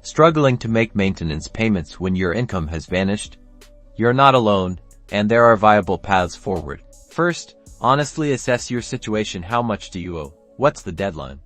Struggling to make maintenance payments when your income has vanished? You're not alone, and there are viable paths forward. First, honestly assess your situation. How much do you owe? What's the deadline?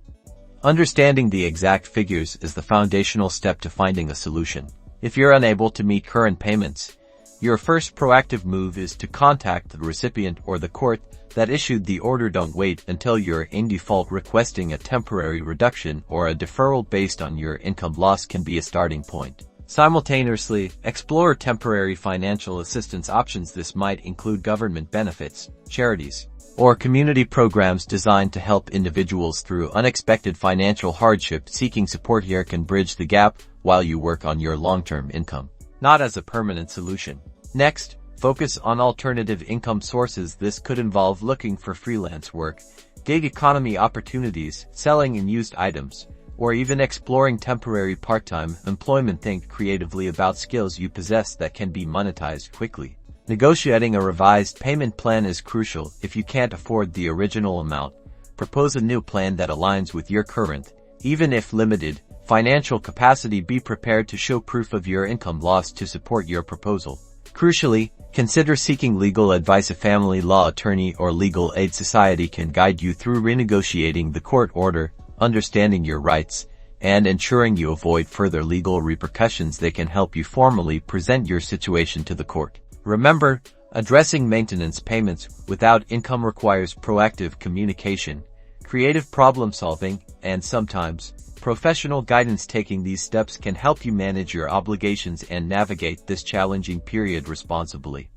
Understanding the exact figures is the foundational step to finding a solution. If you're unable to meet current payments, your first proactive move is to contact the recipient or the court that issued the order. Don't wait until you're in default. Requesting a temporary reduction or a deferral based on your income loss can be a starting point. Simultaneously, explore temporary financial assistance options. This might include government benefits, charities, or community programs designed to help individuals through unexpected financial hardship. Seeking support here can bridge the gap while you work on your long-term income, not as a permanent solution. Next, focus on alternative income sources. This could involve looking for freelance work, gig economy opportunities, selling unused items, or even exploring temporary part-time employment. Think creatively about skills you possess that can be monetized quickly. Negotiating a revised payment plan is crucial. If you can't afford the original amount, propose a new plan that aligns with your current, even if limited, financial capacity. Be prepared to show proof of your income loss to support your proposal. Crucially, consider seeking legal advice. A family law attorney or legal aid society can guide you through renegotiating the court order, understanding your rights, and ensuring you avoid further legal repercussions. They can help you formally present your situation to the court. Remember, addressing maintenance payments without income requires proactive communication, creative problem solving, and sometimes professional guidance. Taking these steps can help you manage your obligations and navigate this challenging period responsibly.